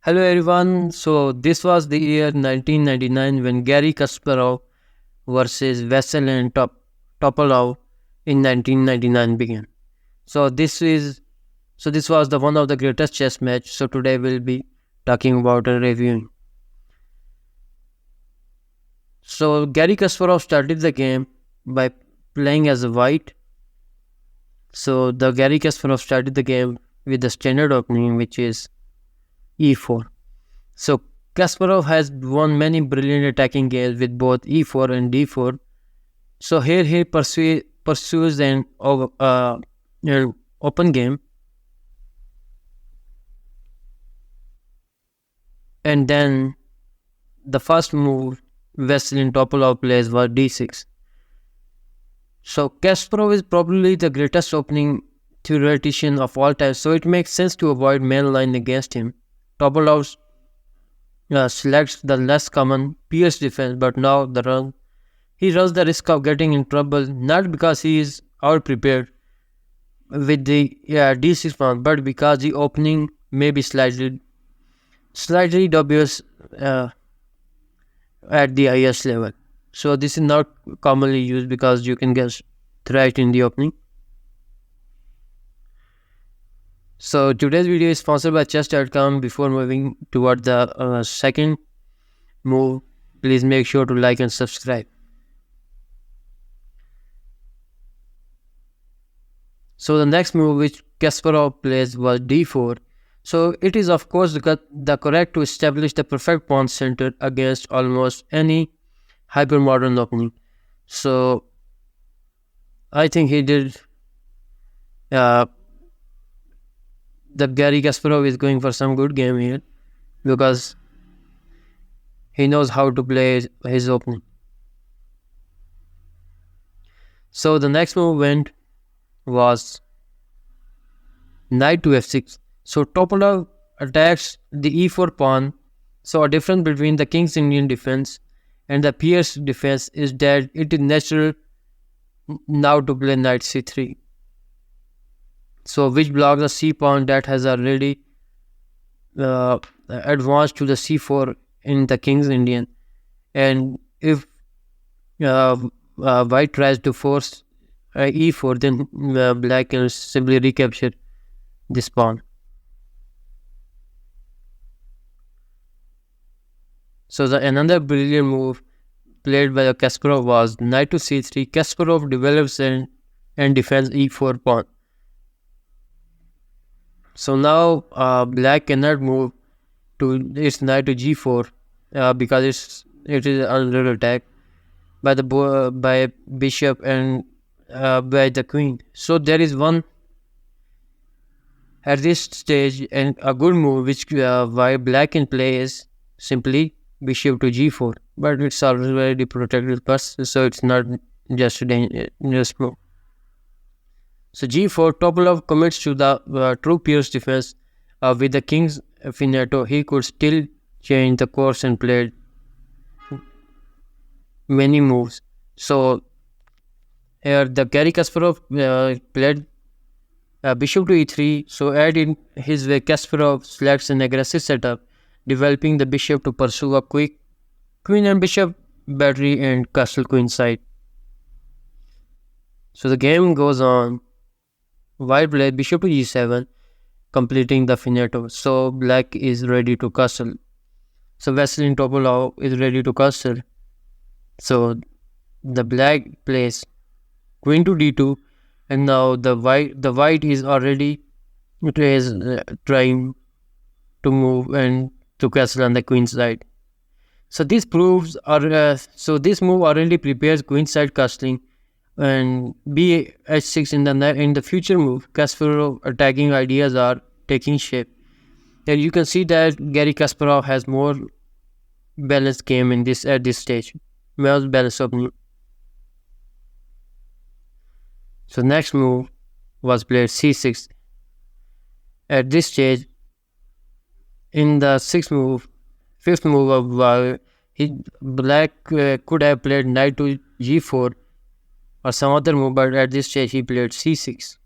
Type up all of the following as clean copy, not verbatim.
Hello everyone. So this was the year 1999 when Garry Kasparov versus Veselin Topalov in 1999 began. So this was the one of the greatest chess match. So today we'll be talking about and reviewing. So Garry Kasparov started the game by playing as a white. So the Garry Kasparov started the game with the standard opening, which is e4. So Kasparov has won many brilliant attacking games with both e4 and d4. So here he pursues an open game, and then the first move Veselin Topalov plays was d6. So Kasparov is probably the greatest opening theoretician of all time, so it makes sense to avoid main line against him. Topalov selects the less common Pirc defense, but now he runs the risk of getting in trouble not because he is out prepared with the d6 pawn, but because the opening may be slightly dubious at the highest level. So this is not commonly used because you can guess right in the opening. So today's video is sponsored by chess.com. Before moving toward the second move, please make sure to like and subscribe. So the next move which Kasparov plays was d4. So it is of course the correct to establish the perfect pawn center against almost any hypermodern opening. So I think he did. The Garry Kasparov is going for some good game here because he knows how to play his opening. So the next move was knight to f6. So Topalov attacks the e4 pawn. So a difference between the King's Indian defense and the Pirc defense is that it is natural now to play knight c3. So which blocks the c pawn that has already advanced to the c4 in the King's Indian. And if white tries to force e4, then black can simply recapture this pawn. So another brilliant move played by Kasparov was knight to c3. Kasparov develops and defends e4 pawn. So now black cannot move to its knight to g4 because it is under attack by by bishop and by the queen. So there is one at this stage, and a good move which why black can play is simply bishop to g4, but it's already protected first, so it's not just a dangerous move. So g4, Topalov commits to the true Pirc defense. With the king's finetto, he could still change the course and play many moves. So here the Garry Kasparov played bishop to e3. So in his way, Kasparov selects an aggressive setup, developing the bishop to pursue a quick queen and bishop battery and castle queenside. So the game goes on. White plays bishop to e7, completing the finetto. So black is ready to castle. So Veselin Topalov is ready to castle. So the black plays queen to d2, and now the white is already trying to move and to castle on the queen side. So this move already prepares queen side castling, and bh6 in the future move. Kasparov attacking ideas are taking shape, and you can see that Garry Kasparov has more balanced game at this stage, more balanced opening. So next move was played c6. At this stage, in the fifth move of black could have played knight to g4 or some other move, but at this stage he played c6.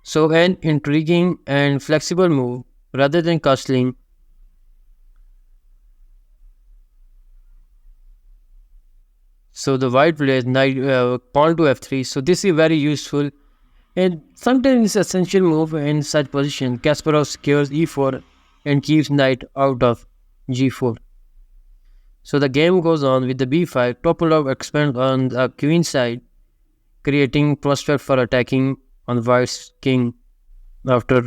So an intriguing and flexible move. Rather than castling, So the white plays knight pawn to f3. So this is very useful and sometimes it's essential move in such position. Kasparov secures e4 and keeps knight out of g4. So the game goes on with the b5. Topalov expands on the queen side, creating prospect for attacking on white's king after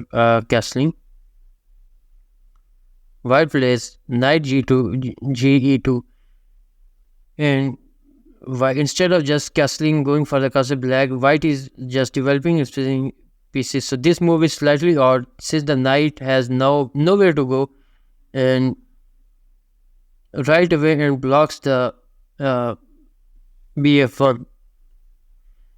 castling. White plays knight g2, ge2, and instead of just castling, going for the castle black, white is just developing its pieces. So this move is slightly odd since the knight has now nowhere to go and right away and blocks the bf1.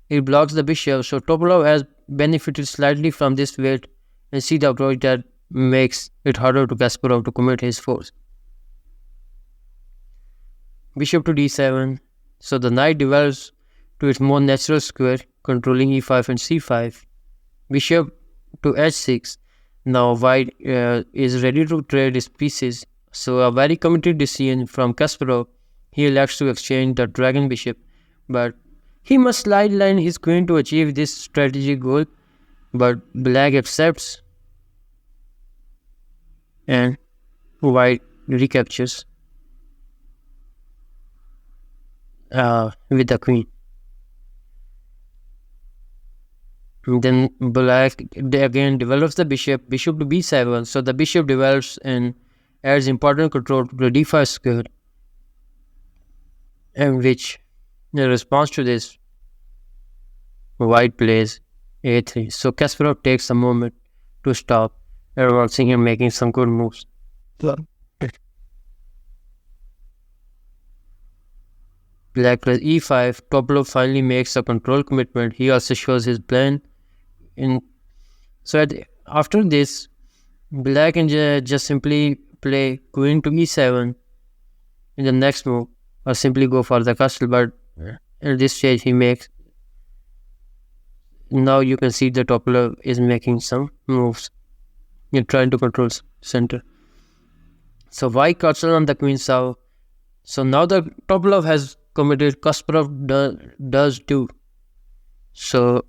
It blocks the bishop. So Topalov has benefited slightly from this weight and see the approach that makes it harder to Kasparov to commit his force. Bishop to d7. So the knight develops to its more natural square, controlling e5 and c5. Bishop to h6. Now white is ready to trade his pieces. So a very committed decision from Kasparov. He elects to exchange the dragon bishop, but he must sideline his queen to achieve this strategic goal. But black accepts and white recaptures with the queen. Then black again develops the bishop to b7. So the bishop develops and adds important control to the d5 square, and which in response to this, white plays a3. So Kasparov takes a moment to stop advancing and making some good moves. Black plays e5. Topalov finally makes a control commitment. He also shows his plan. After this, black can just simply play queen to e7 in the next move, or simply go for the castle. But at this stage, he makes. Now you can see the Topalov is making some moves. You're trying to control center. So white castle on the queen south. So now the Topalov has committed. Kasparov does too. So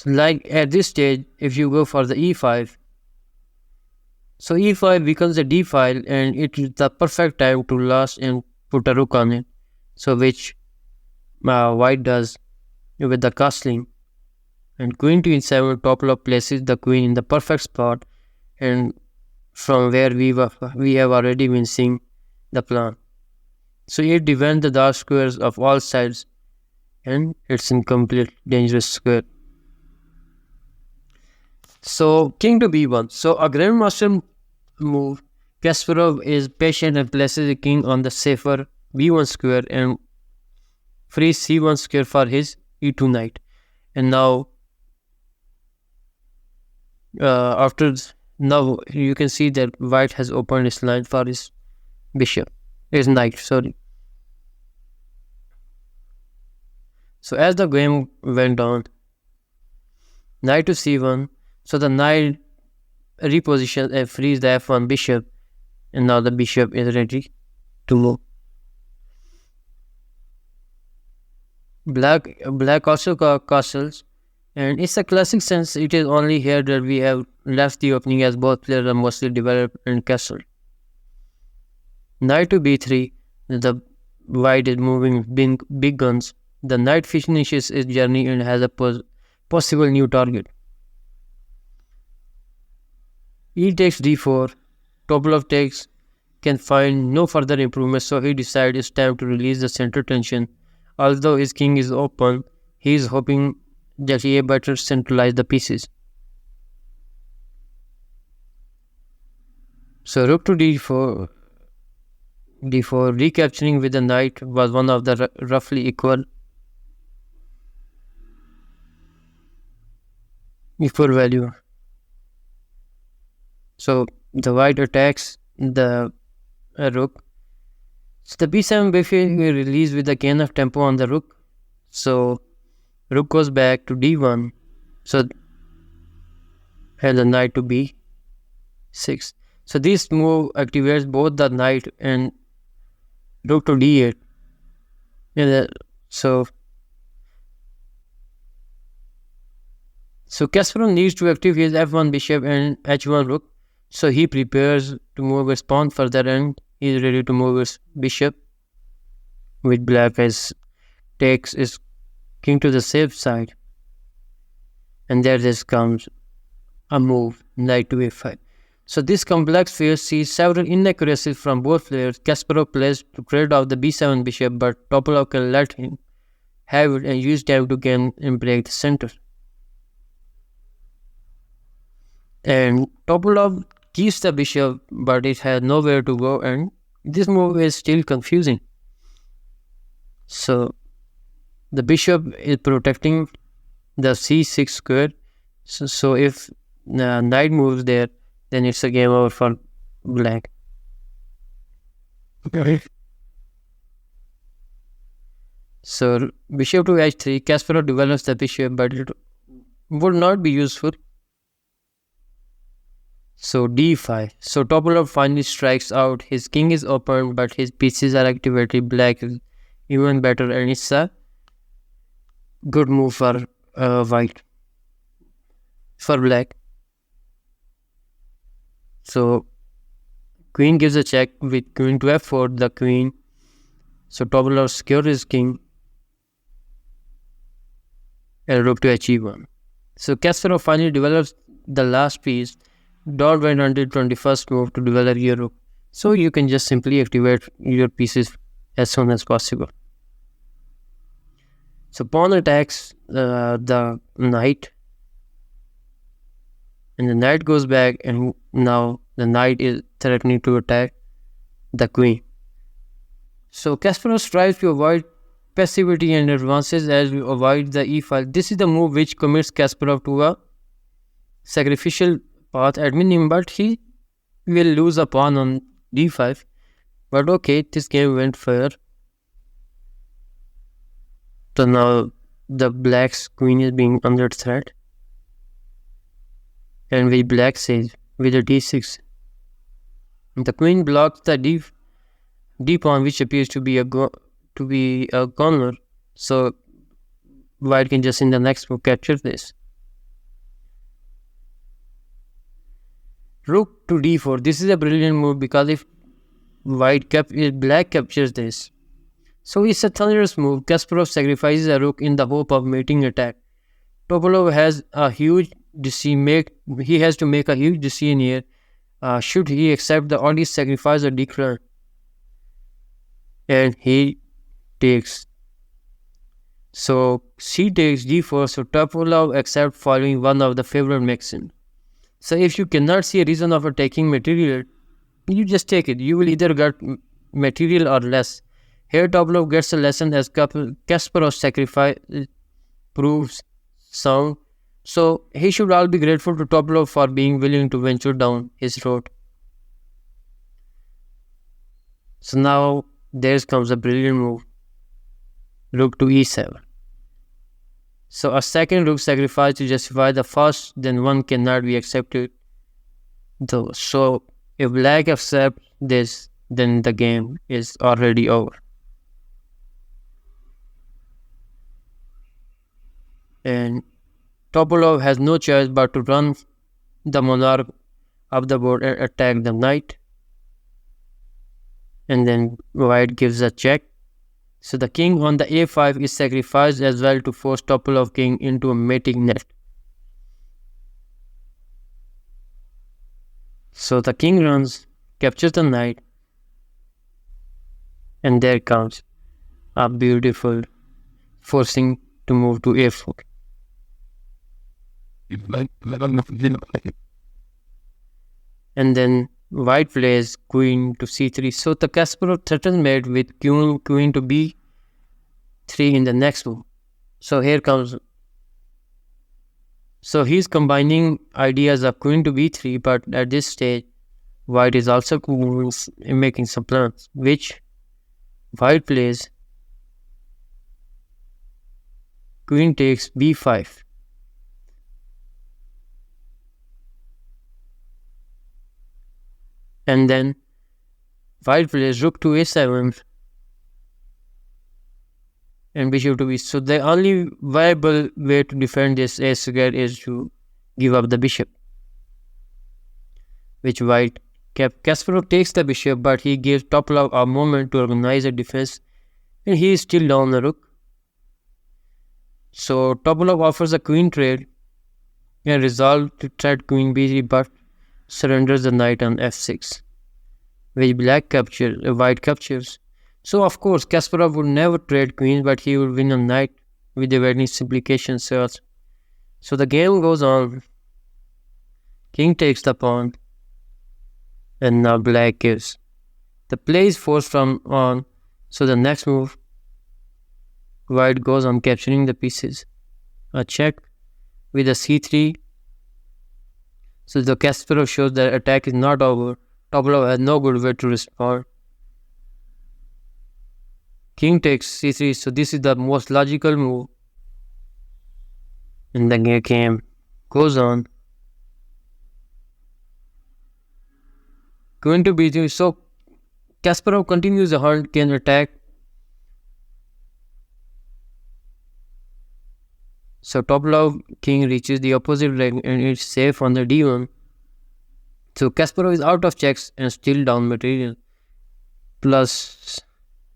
like at this stage, if you go for the e5, so e5 becomes a d file, and it is the perfect time to last and put a rook on it. So which white does with the castling. And queen to e7, Topalov places the queen in the perfect spot, and from where we have already been seeing the plan. So it defends the dark squares of all sides, and it's in complete dangerous square. So king to b1. So a grandmaster move. Kasparov is patient and places the king on the safer b1 square and frees c1 square for his e2 knight. And now now you can see that white has opened his line for his knight. So as the game went on, knight to c1. So the knight repositions and frees the f1 bishop, and now the bishop is ready to move. Black also castles, and it's a classic sense. It is only here that we have left the opening, as both players are mostly developed and castled. Knight to b3. The white is moving big guns. The knight finishes his journey and has a possible new target. E takes d4. Topalov can find no further improvement, so he decides it's time to release the center tension. Although his king is open, he is hoping that he better centralize the pieces. So rook to d4, recapturing with the knight was one of the roughly equal value. So the white attacks the rook. So the b7 bishop will release with the gain of tempo on the rook. So rook goes back to d1. So and the knight to b6. So this move activates both the knight and rook to d8. And so Kasparov needs to activate his f1 bishop and h1 rook. So he prepares to move his pawn further and he is ready to move his bishop with black as takes his king to the safe side. And there this comes a move, knight to a5. So this complex phase sees several inaccuracies from both players. Kasparov plays to trade off the b7 bishop, but Topalov can let him have it and use time to gain and break the center. And Topalov keeps the bishop, but it has nowhere to go, and this move is still confusing. So the bishop is protecting the c6 square. So if the knight moves there, then it's a game over for black. Okay. So bishop to h3, Kasparov develops the bishop, but it would not be useful. So d5. So Topalov finally strikes out. His king is open, but his pieces are activated. Black is even better, and it's a good move for white. For black. So queen gives a check with queen to f4, the queen. So Topalov secures his king. And rook to h1. So Kasparov finally develops the last piece. Don't wait until 21st move to develop your rook. So you can just simply activate your pieces as soon as possible. So pawn attacks the knight. And the knight goes back, and now the knight is threatening to attack the queen. So Kasparov strives to avoid passivity and advances as we avoid the e file. This is the move which commits Kasparov to a sacrificial path at minimum, but he will lose a pawn on d5. But okay, this game went fair. So now the black's queen is being under threat. And with black says with a d6. The queen blocks the d pawn, which appears to be a corner. So white can just in the next move capture this. Rook to d4. This is a brilliant move because if black captures this, so it's a thunderous move. Kasparov sacrifices a rook in the hope of mating attack. Topalov has a huge decision. He has to make a huge decision here. Should he accept the only sacrifice or decline? And he takes. So c takes d4. So Topalov accepts following one of the favorite maxims. So if you cannot see a reason of taking material, you just take it. You will either get material or less. Here Topalov gets a lesson as Kasparov's sacrifice proves sound. So he should all be grateful to Topalov for being willing to venture down his road. So now there comes a brilliant move. Rook to e7. So a second rook sacrifice to justify the first, then one cannot be accepted. Though, so if black accepts this, then the game is already over. And Topalov has no choice but to run the monarch up the board and attack the knight. And then white gives a check. So the king on the a5 is sacrificed as well to force Topalov king into a mating net. So the king runs, captures the knight, and there comes a beautiful forcing to move to a4. And then white plays queen to c3. So the Kasparov threatens mate with queen to b3 in the next move. So here comes. So he's combining ideas of queen to b3, but at this stage, white is also making some plans, which white plays queen takes b5. And then white plays rook to a7. and bishop to b. So the only viable way to defend this ace square is to give up the bishop, which white kept. Kasparov takes the bishop, but he gives Topalov a moment to organize a defense, and he is still down the rook. So Topalov offers a queen trade and resolved to threat queen b3, but surrenders the knight on f6, which white captures. So of course Kasparov would never trade queens, but he would win a knight with the very implications. So the game goes on. King takes the pawn, and now black gives. The play is forced from on. So the next move, white goes on capturing the pieces. A check with a c3. So the Kasparov shows that attack is not over. Topalov has no good way to respond. King takes c3. So this is the most logical move. And the game goes on. Queen to b3. So Kasparov continues the hunt, can attack. So Topalov king reaches the opposite leg and it's safe on the d1. So Kasparov is out of checks and still down material. Plus,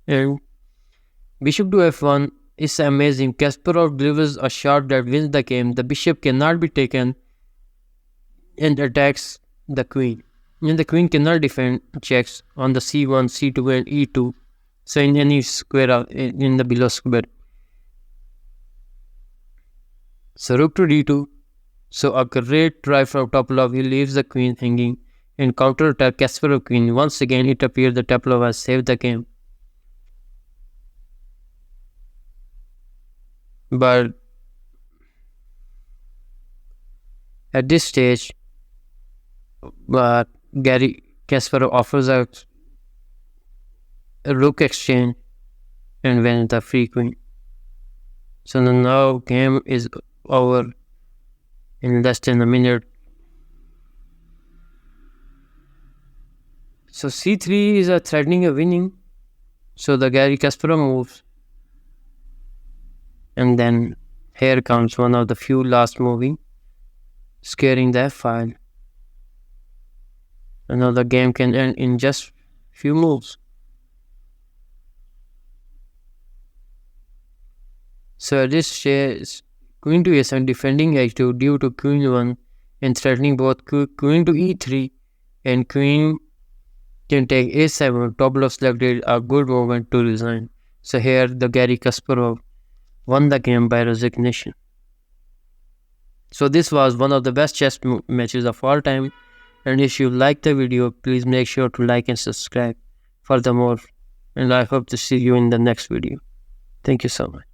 and bishop to f1 is amazing. Kasparov delivers a shot that wins the game. The bishop cannot be taken and attacks the queen. And the queen cannot defend checks on the c1, c2 and e2. So in any square in the below square. So rook to d2. So a great try from Topalov. He leaves the queen hanging and counter-attack Kasparov queen. Once again it appears that Topalov has saved the game. But at this stage, Garry Kasparov offers a rook exchange and wins the free queen. So now game is over in less than a minute. So c3 is threatening a winning. So the Garry Kasparov moves. And then here comes one of the few last moving, scaring the f-file. And now the game can end in just few moves. So at this stage, queen to a7 defending h2 due to queen 1 and threatening both queen to e3 and queen can take a7. Topalov selected a good moment to resign. So here the Garry Kasparov won the game by resignation. So this was one of the best chess matches of all time. And if you like the video, please make sure to like and subscribe. Furthermore, and I hope to see you in the next video. Thank you so much.